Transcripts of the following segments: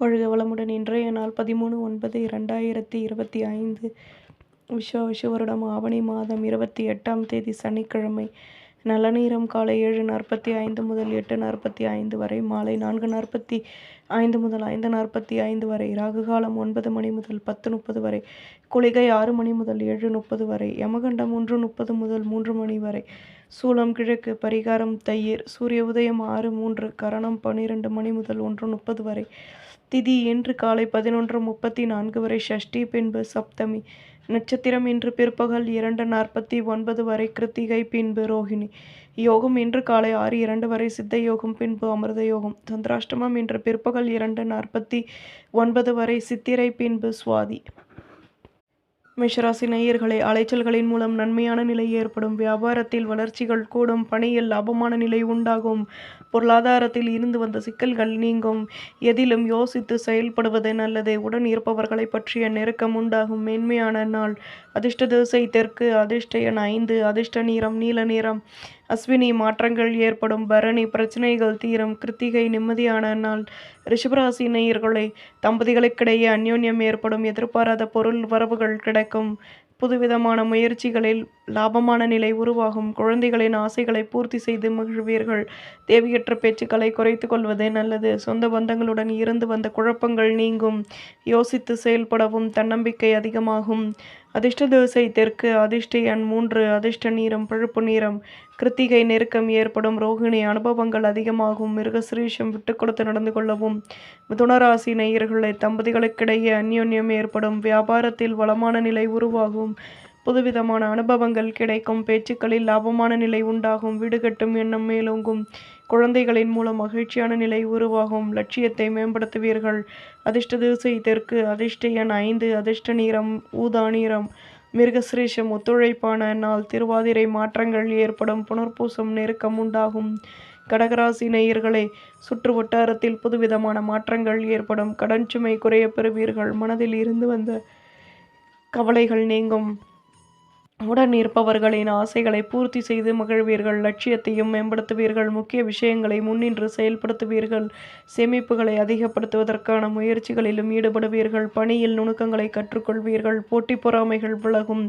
வாழ்க வளமுடன். இன்றைய நாள் 13/9/2025 விஷு வருடம் ஆவணி மாதம் 28ஆம் தேதி சனிக்கிழமை. நல்ல நேரம் காலை 7:45 முதல் 8:45 வரை, மாலை 4:45 முதல் 5:45 வரை, ராகு காலம் 9 மணி முதல் 10:30 வரை, குளிகை 6 மணி முதல் 7:30 வரை, யமகண்டம் 1:30 முதல் 3 மணி வரை, சூலம் கிழக்கு, பரிகாரம் தயிர், சூரிய உதயம் 6:03, கரணம் 12 மணி முதல் 1:30 வரை, திதி இன்று காலை 11:34 வரை, ஷஷ்டி பின்பு சப்தமி, நட்சத்திரம் இன்று பிற்பகல் 2:49 வரை, கிருத்திகை பின்பு ரோஹிணி, யோகம் இன்று காலை 6:02 வரை, சித்த யோகம் பின்பு அமிர்த யோகம், சந்திராஷ்டமம் இன்று பிற்பகல் 2:49 வரை, சித்திரை பின்பு சுவாதி. மேஷராசி நேயர்களே, அலைச்சல்களின் மூலம் நன்மையான நிலை ஏற்படும். வியாபாரத்தில் வளர்ச்சிகள் கூடும். பணியில் லாபமான நிலை உண்டாகும். பொருளாதாரத்தில் இருந்து வந்த சிக்கல்கள் நீங்கும். எதிலும் யோசித்து செயல்படுவது நல்லது. உடன் இருப்பவர்களை பற்றிய நெருக்கம் உண்டாகும். மேன்மையான நாள். அதிர்ஷ்ட திசை தெற்கு. அதிர்ஷ்ட எண் 5. அதிர்ஷ்ட நிறம் நீல நிறம். அஸ்வினி மாற்றங்கள் ஏற்படும். பரணி பிரச்சனைகள் தீரும். கிருத்திகை நிம்மதியான நாள். ரிஷபராசி நேயர்களே, தம்பதிகளுக்கிடையே அந்யோன்யம் ஏற்படும். எதிர்பாராத பொருள் வரவுகள் கிடைக்கும். புதுவிதமான முயற்சிகளில் லாபமான நிலை உருவாகும். குழந்தைகளின் ஆசைகளை பூர்த்தி செய்து மகிழ்வீர்கள். தேவையற்ற பேச்சுக்களை குறைத்து கொள்வது நல்லது. சொந்த பந்தங்களுடன் இருந்து வந்த குழப்பங்கள் நீங்கும். யோசித்து செயல்படவும் தன்னம்பிக்கை அதிகமாகும். அதிர்ஷ்ட திசை தெற்கு. அதிர்ஷ்ட எண் 3. அதிர்ஷ்ட நிறம் பழுப்பு நிறம். கிருத்திகை நெருக்கம் ஏற்படும். ரோகிணி அனுபவங்கள் அதிகமாகும். மிருகசிரீஷம் விட்டு கொடுத்து நடந்து கொள்ளவும். மிதுனராசி நேயர்களே, தம்பதிகளுக்கிடையே அந்யோன்யம் ஏற்படும். வியாபாரத்தில் வளமான நிலை உருவாகும். புதுவிதமான அனுபவங்கள் கிடைக்கும். பேச்சுக்களில் லாபமான நிலை உண்டாகும். வீடு கட்டும் எண்ணம் மேலோங்கும். குழந்தைகளின் மூலம் மகிழ்ச்சியான நிலை உருவாகும். லட்சியத்தை மேம்படுத்துவீர்கள். அதிர்ஷ்ட திசை தெற்கு. அதிர்ஷ்ட எண் 5. அதிர்ஷ்ட நிறம் ஊதா நிறம். மிருகசிரீஷம் ஒத்துழைப்பான நாள். திருவாதிரை மாற்றங்கள் ஏற்படும். புனர்பூசம் நெருக்கம் உண்டாகும். கடகராசி நேயர்களே, சுற்று வட்டாரத்தில் புதுவிதமான மாற்றங்கள் ஏற்படும். கடன் சுமை குறைய பெறுவீர்கள். மனதில் இருந்து வந்த கவலைகள் நீங்கும். உடன் இருப்பவர்களின் ஆசைகளை பூர்த்தி செய்து மகிழ்வீர்கள். லட்சியத்தையும் மேம்படுத்துவீர்கள். முக்கிய விஷயங்களை முன்னின்று செயல்படுத்துவீர்கள். சேமிப்புகளை அதிகப்படுத்துவதற்கான முயற்சிகளிலும் ஈடுபடுவீர்கள். பணியில் நுணுக்கங்களை கற்றுக்கொள்வீர்கள். போட்டி பொறாமைகள் விலகும்.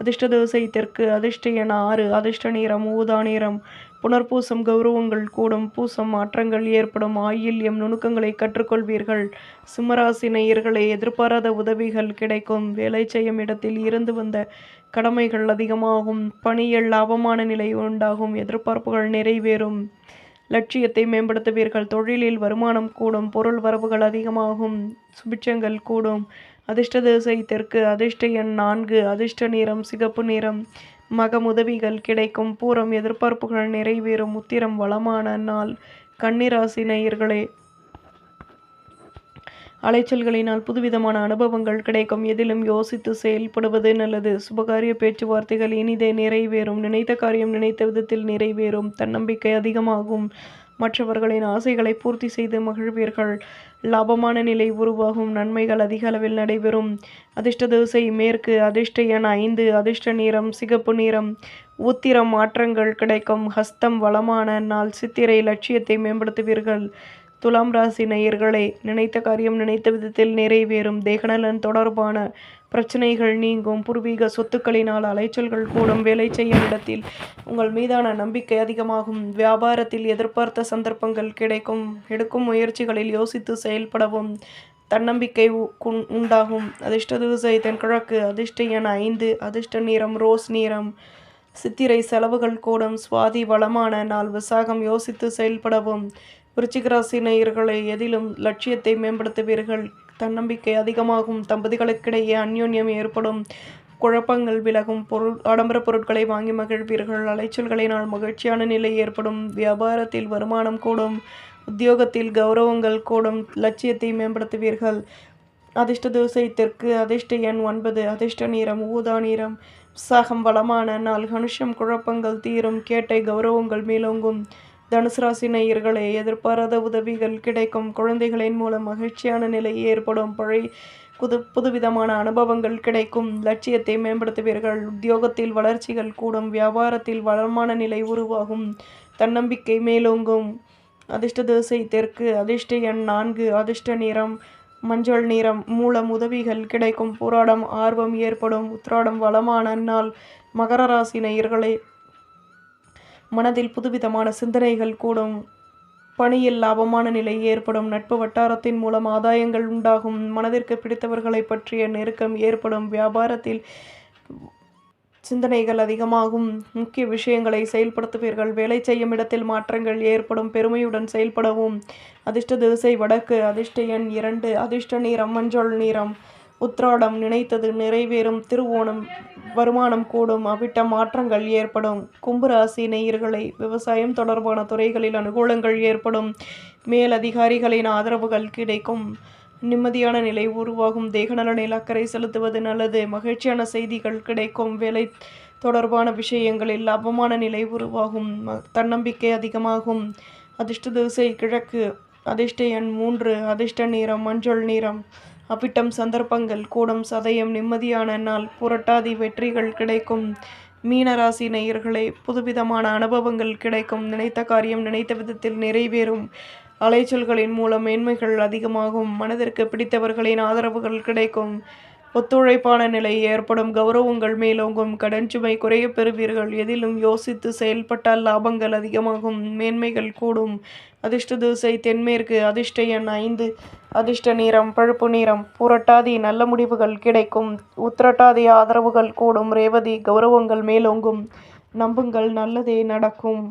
அதிர்ஷ்ட திசை தெற்கு. அதிர்ஷ்ட எண் 6. அதிர்ஷ்ட நிறம் ஊதா நிறம். புனர்பூசம் கௌரவங்கள் கூடும். பூசம் மாற்றங்கள் ஏற்படும். ஆயில்யம் நுணுக்கங்களை கற்றுக்கொள்வீர்கள். சிம்மராசி நேயர்களே, எதிர்பாராத உதவிகள் கிடைக்கும். வேலை செய்யும் இடத்தில் இருந்து வந்த கடமைகள் அதிகமாகும். பணியில் லாபமான நிலை உண்டாகும். எதிர்பார்ப்புகள் நிறைவேறும். லட்சியத்தை மேம்படுத்துவீர்கள். தொழிலில் வருமானம் கூடும். பொருள் வரவுகள் அதிகமாகும். சுபிட்சங்கள் கூடும். அதிர்ஷ்ட திசை தெற்கு. அதிர்ஷ்ட எண் 4. அதிர்ஷ்ட நிறம் சிகப்பு நிறம். மகம் உதவிகள் கிடைக்கும். பூரம் எதிர்பார்ப்புகள் நிறைவேறும். உத்திரம் வளமான நாள். கன்னிராசி நேயர்களே, அலைச்சல்களினால் புதுவிதமான அனுபவங்கள் கிடைக்கும். எதிலும் யோசித்து செயல்படுவது நல்லது. சுபகாரிய பேச்சுவார்த்தைகள் இனிதே நிறைவேறும். நினைத்த காரியம் நினைத்த விதத்தில் நிறைவேறும். தன்னம்பிக்கை அதிகமாகும். மற்றவர்களின் ஆசைகளை பூர்த்தி செய்து மகிழ்வீர்கள். லாபமான நிலை உருவாகும். நன்மைகள் அதிக அளவில் நடைபெறும். அதிர்ஷ்ட திசை மேற்கு. அதிர்ஷ்ட எண் 5. அதிர்ஷ்ட நிறம் சிகப்பு நிறம். உத்திரம் மாற்றங்கள் கிடைக்கும். ஹஸ்தம் வளமான நாள். சித்திரை லட்சியத்தை மேம்படுத்துவீர்கள். துலாம் ராசி நேயர்களே, நினைத்த காரியம் நினைத்த விதத்தில் நிறைவேறும். தேகநலன் தொடர்பான பிரச்சனைகள் நீங்கும். பூர்வீக சொத்துக்களினால் அலைச்சல்கள் கூடும். வேலை செய்யும் இடத்தில் உங்கள் மீதான நம்பிக்கை அதிகமாகும். வியாபாரத்தில் எதிர்பார்த்த சந்தர்ப்பங்கள் கிடைக்கும். எடுக்கும் முயற்சிகளில் யோசித்து செயல்படவும் தன்னம்பிக்கை உண்டாகும். அதிர்ஷ்ட திசை தென்கிழக்கு. அதிர்ஷ்ட எண் 5. அதிர்ஷ்ட நிறம் ரோஸ் நிறம். சித்திரை செலவுகள் கூடும். சுவாதி வளமான நாள். விசாகம் யோசித்து செயல்படவும். விருச்சிக ராசி நேயர்களே, எதிலும் லட்சியத்தை மேம்படுத்துவீர்கள். தன்னம்பிக்கை அதிகமாகும். தம்பதிகளுக்கிடையே அந்யோன்யம் ஏற்படும். குழப்பங்கள் விலகும். ஆடம்பர பொருட்களை வாங்கி மகிழ்வீர்கள். அலைச்சல்களினால் மகிழ்ச்சியான நிலை ஏற்படும். வியாபாரத்தில் வருமானம் கூடும். உத்தியோகத்தில் கௌரவங்கள் கூடும். லட்சியத்தை மேம்படுத்துவீர்கள். அதிர்ஷ்ட திசை தெற்கு. அதிர்ஷ்ட எண் 9. அதிர்ஷ்ட நிறம் ஊதா நிறம். விசாகம் வளமான நாள். கனுஷம் குழப்பங்கள் தீரும். கேட்டை கௌரவங்கள் மேலோங்கும். தனுசு ராசி நேயர்களே, எதிர்பாராத உதவிகள் கிடைக்கும். குழந்தைகளின் மூலம் மகிழ்ச்சியான நிலை ஏற்படும். புதுவிதமான அனுபவங்கள் கிடைக்கும். லட்சியத்தை மேம்படுத்துவீர்கள். உத்தியோகத்தில் வளர்ச்சிகள் கூடும். வியாபாரத்தில் வளமான நிலை உருவாகும். தன்னம்பிக்கை மேலோங்கும். அதிர்ஷ்ட திசை தெற்கு. அதிர்ஷ்ட எண் 4. அதிர்ஷ்ட நிறம் மஞ்சள் நிறம். மூலம் உதவிகள் கிடைக்கும். போராடம் ஆர்வம் ஏற்படும். உத்திராடம் வளமான நாள். மகர ராசி நேயர்களே, மனதில் புதுவிதமான சிந்தனைகள் கூடும். பணியில் லாபமான நிலை ஏற்படும். நட்பு வட்டாரத்தின் மூலம் ஆதாயங்கள் உண்டாகும். மனதிற்கு பிடித்தவர்களை பற்றிய நெருக்கம் ஏற்படும். வியாபாரத்தில் சிந்தனைகள் அதிகமாகும். முக்கிய விஷயங்களை செயல்படுத்துவீர்கள். வேலை செய்யும் இடத்தில் மாற்றங்கள் ஏற்படும். பெருமையுடன் செயல்படவும். அதிர்ஷ்ட திசை வடக்கு. அதிர்ஷ்ட எண் 2. அதிர்ஷ்ட நிறம் மஞ்சள் நிறம். உத்திராடம் நினைத்தது நிறைவேறும். திருவோணம் வருமானம் கூடும். அவிட்டம் மாற்றங்கள் ஏற்படும். கும்பராசி நேயர்களை, விவசாயம் தொடர்பான துறைகளில் அனுகூலங்கள் ஏற்படும். மேல் அதிகாரிகளின் ஆதரவுகள் கிடைக்கும். நிம்மதியான நிலை உருவாகும். தேகநலனில் அக்கறை செலுத்துவது நல்லது. மகிழ்ச்சியான செய்திகள் கிடைக்கும். வேலை தொடர்பான விஷயங்களில் லாபமான நிலை உருவாகும். தன்னம்பிக்கை அதிகமாகும். அதிர்ஷ்ட திசை கிழக்கு. அதிர்ஷ்ட எண் 3. அதிர்ஷ்ட நிறம் மஞ்சள் நிறம். அவிட்டம் சந்தர்ப்பங்கள் கூடும். சதயம் நிம்மதியான நாள். புரட்டாதி வெற்றிகள் கிடைக்கும். மீனராசி நேயர்களே, புதுவிதமான அனுபவங்கள் கிடைக்கும். நினைத்த காரியம் நினைத்த விதத்தில் நிறைவேறும். அலைச்சல்களின் மூலம் மேன்மைகள் அதிகமாகும். மனதிற்கு பிடித்தவர்களின் ஆதரவுகள் கிடைக்கும். ஒத்துழைப்பான நிலை ஏற்படும். கௌரவங்கள் மேலோங்கும். கடன் சுமை குறைய பெறுவீர்கள். எதிலும் யோசித்து செயல்பட்டால் லாபங்கள் அதிகமாகும். மேன்மைகள் கூடும். அதிர்ஷ்ட திசை தென்மேற்கு. அதிர்ஷ்ட எண் 5. அதிர்ஷ்ட நிறம் பழுப்பு நிறம். புரட்டாதி நல்ல முடிவுகள் கிடைக்கும். உத்திரட்டாதி ஆதரவுகள் கூடும். ரேவதி கௌரவங்கள் மேலோங்கும். நம்புங்கள், நல்லதே நடக்கும்.